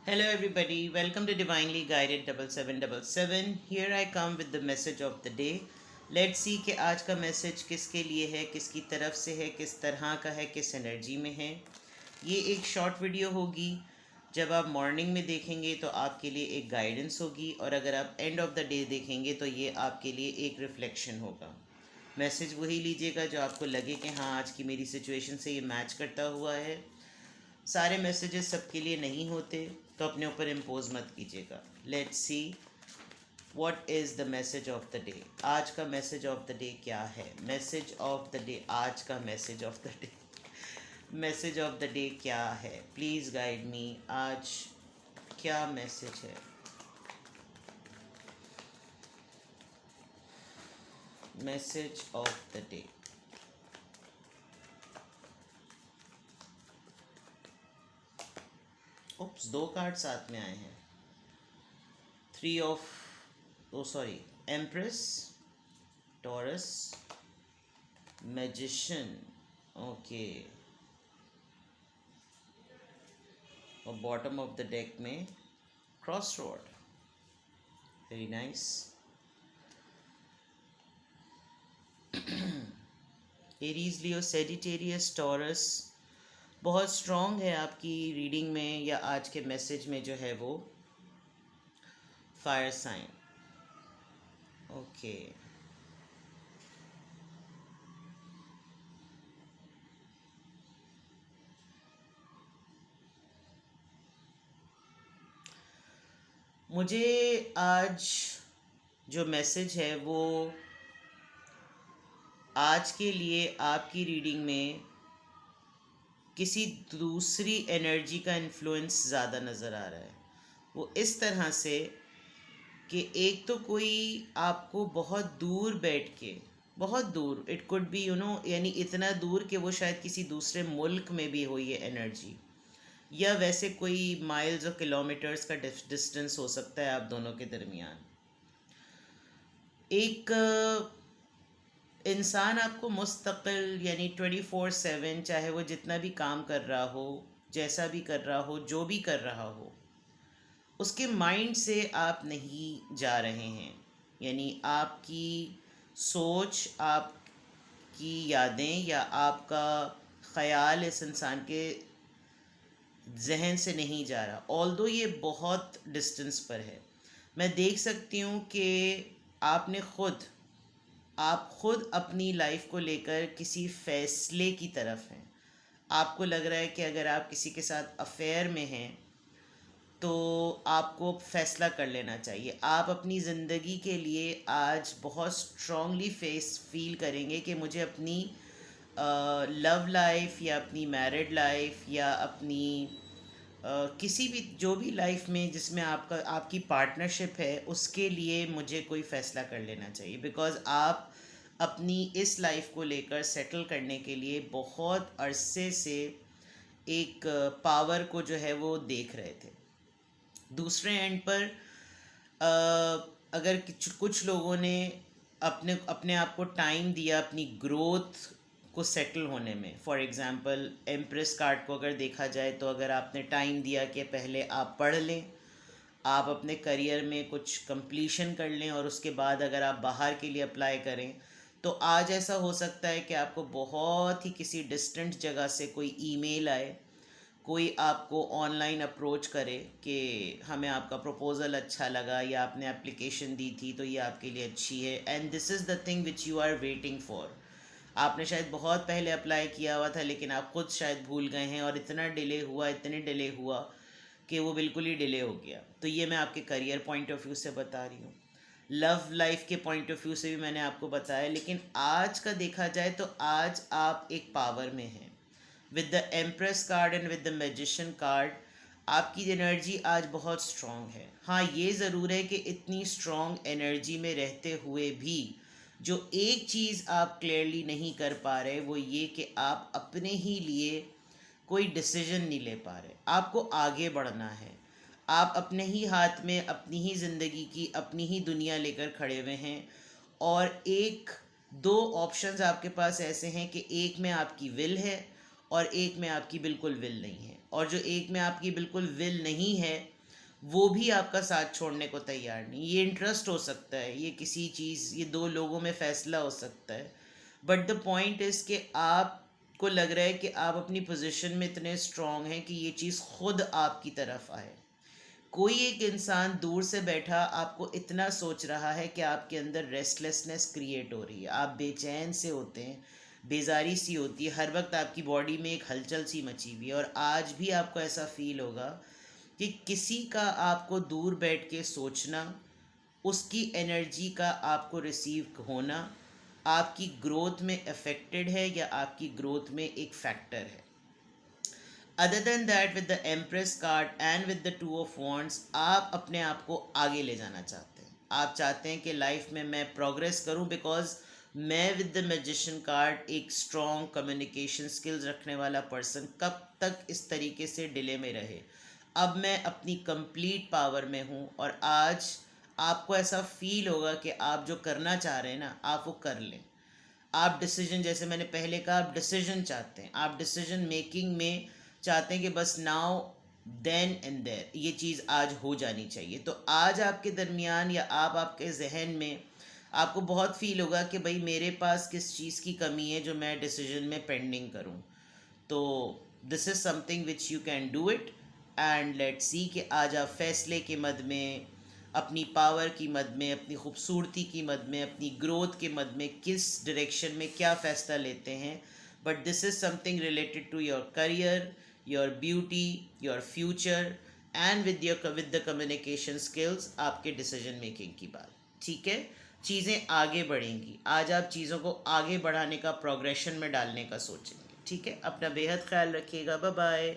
Hello, everybody. Welcome to Divinely Guided 7777. Here I come with the message of the day. Let's see कि आज का message किसके लिए है, किसकी तरफ से है, किस तरह का है, किस एनर्जी में है. ये एक शॉर्ट वीडियो होगी. जब आप मॉर्निंग में देखेंगे तो आपके लिए एक गाइडेंस होगी, और अगर आप एंड ऑफ द डे देखेंगे तो ये आपके लिए एक रिफ्लेक्शन होगा. मैसेज वही लीजिएगा जो आपको लगे कि हाँ, आज की मेरी सिचुएशन से ये मैच करता हुआ है. सारे मैसेजेस सबके लिए नहीं होते, तो अपने ऊपर इम्पोज मत कीजिएगा. Let's see what is the message of the day. आज का मैसेज ऑफ द डे क्या है? मैसेज ऑफ द डे, आज का message of the day, message of the day क्या है? Please guide me. आज क्या मैसेज है? Message of the day. Oops, दो कार्ड साथ में आए हैं. Three of, oh sorry, empress, Taurus, magician. Okay. और बॉटम ऑफ द डेक में cross road. Very nice. Aries, Leo, Sagittarius, Taurus. बहुत स्ट्रॉन्ग है आपकी रीडिंग में या आज के मैसेज में जो है वो फायर साइन. ओके. मुझे आज जो मैसेज है वो आज के लिए आपकी रीडिंग में किसी दूसरी एनर्जी का इन्फ्लुएंस ज़्यादा नज़र आ रहा है. वो इस तरह से कि एक तो कोई आपको बहुत दूर बैठ के, बहुत दूर, इट कुड बी यानी इतना दूर कि वो शायद किसी दूसरे मुल्क में भी हो ये एनर्जी, या वैसे कोई माइल्स और किलोमीटर्स का डिस्टेंस हो सकता है आप दोनों के दरमियान. एक इंसान आपको मुस्तकिल यानी 24/7, चाहे वो जितना भी काम कर रहा हो, जैसा भी कर रहा हो, जो भी कर रहा हो, उसके माइंड से आप नहीं जा रहे हैं. यानी आपकी सोच, आपकी यादें या आपका ख़याल इस इंसान के जहन से नहीं जा रहा, ऑल्दो ये बहुत डिस्टेंस पर है. मैं देख सकती हूँ कि आप खुद अपनी लाइफ को लेकर किसी फ़ैसले की तरफ हैं. आपको लग रहा है कि अगर आप किसी के साथ अफेयर में हैं तो आपको फ़ैसला कर लेना चाहिए. आप अपनी ज़िंदगी के लिए आज बहुत स्ट्रांगली फील करेंगे कि मुझे अपनी लव लाइफ या अपनी मैरिड लाइफ या अपनी किसी भी जो भी लाइफ में जिसमें आपकी पार्टनरशिप है, उसके लिए मुझे कोई फ़ैसला कर लेना चाहिए. बिकॉज़ आप अपनी इस लाइफ को लेकर सेटल करने के लिए बहुत अरसे से एक पावर को जो है वो देख रहे थे. दूसरे एंड पर अगर कुछ लोगों ने अपने अपने आप को टाइम दिया अपनी ग्रोथ को सेटल होने में. फॉर एग्ज़ाम्पल, एम्प्रेस कार्ड को अगर देखा जाए तो अगर आपने टाइम दिया कि पहले आप पढ़ लें, आप अपने करियर में कुछ कंप्लीशन कर लें, और उसके बाद अगर आप बाहर के लिए अप्लाई करें, तो आज ऐसा हो सकता है कि आपको बहुत ही किसी डिस्टेंट जगह से कोई ईमेल आए, कोई आपको ऑनलाइन अप्रोच करे कि हमें आपका प्रपोज़ल अच्छा लगा या आपने एप्लीकेशन दी थी तो ये आपके लिए अच्छी है, and this is the thing which you are waiting for. आपने शायद बहुत पहले अप्लाई किया हुआ था, लेकिन आप खुद शायद भूल गए हैं, और इतने डिले हुआ कि वो बिल्कुल ही डिले हो गया. तो ये मैं आपके करियर पॉइंट ऑफ व्यू से बता रही हूँ. लव लाइफ के पॉइंट ऑफ व्यू से भी मैंने आपको बताया. लेकिन आज का देखा जाए तो आज आप एक पावर में हैं. With the empress card and with the magician card, आपकी एनर्जी आज बहुत स्ट्रॉन्ग है. हाँ, ये ज़रूर है कि इतनी स्ट्रॉन्ग एनर्जी में रहते हुए भी जो एक चीज़ आप क्लियरली नहीं कर पा रहे वो ये कि आप अपने ही लिए कोई डिसीजन नहीं ले पा रहे. आपको आगे बढ़ना है. आप अपने ही हाथ में अपनी ही ज़िंदगी की अपनी ही दुनिया लेकर खड़े हुए हैं, और एक दो ऑप्शंस आपके पास ऐसे हैं कि एक में आपकी विल है और एक में आपकी बिल्कुल विल नहीं है, और जो एक में आपकी बिल्कुल विल नहीं है वो भी आपका साथ छोड़ने को तैयार नहीं। ये इंटरेस्ट हो सकता है, ये किसी चीज़, ये दो लोगों में फ़ैसला हो सकता है, बट द पॉइंट इज़ कि आपको लग रहा है कि आप अपनी पोजीशन में इतने स्ट्रांग हैं कि ये चीज़ खुद आपकी तरफ आए। कोई एक इंसान दूर से बैठा आपको इतना सोच रहा है कि आपके अंदर रेस्टलेसनेस क्रिएट हो रही है, आप बेचैन से होते हैं, बेजारी सी होती है, हर वक्त आपकी बॉडी में एक हलचल सी मची हुई है, और आज भी आपको ऐसा फील होगा कि किसी का आपको दूर बैठ के सोचना, उसकी एनर्जी का आपको रिसीव होना आपकी ग्रोथ में अफेक्टेड है या आपकी ग्रोथ में एक फैक्टर है। Other than that, with the empress card and with the two of wands, आप अपने आप को आगे ले जाना चाहते हैं। आप चाहते हैं कि लाइफ में मैं प्रोग्रेस करूं, बिकॉज मैं विद द मैजिशियन कार्ड एक स्ट्रॉन्ग कम्युनिकेशन स्किल्स रखने वाला पर्सन कब तक इस तरीके से डिले में रहे, अब मैं अपनी कंप्लीट पावर में हूँ, और आज आपको ऐसा फील होगा कि आप जो करना चाह रहे हैं ना, आप वो कर लें। आप डिसीजन, जैसे मैंने पहले कहा, आप डिसीजन चाहते हैं, आप डिसीजन मेकिंग में चाहते हैं कि बस नाउ देन एंड देयर ये चीज़ आज हो जानी चाहिए। तो आज आपके दरमियान या आप आपके जहन में आपको बहुत फील होगा कि भाई मेरे पास किस चीज़ की कमी है जो मैं डिसीजन में पेंडिंग करूं। तो this is something which you can do it, and let's see कि आज आप फैसले के मद में, अपनी पावर की मद में, अपनी खूबसूरती की मद में, अपनी ग्रोथ के मद में किस डायरेक्शन में क्या फ़ैसला लेते हैं। But this is something related to your career, your beauty, your future, and with the communication skills, आपके डिसीजन मेकिंग की बात। ठीक है, चीज़ें आगे बढ़ेंगी। आज आप चीज़ों को आगे बढ़ाने का, प्रोग्रेशन में डालने का सोचेंगे। ठीक है, अपना बेहद ख्याल रखिएगा। Bye bye.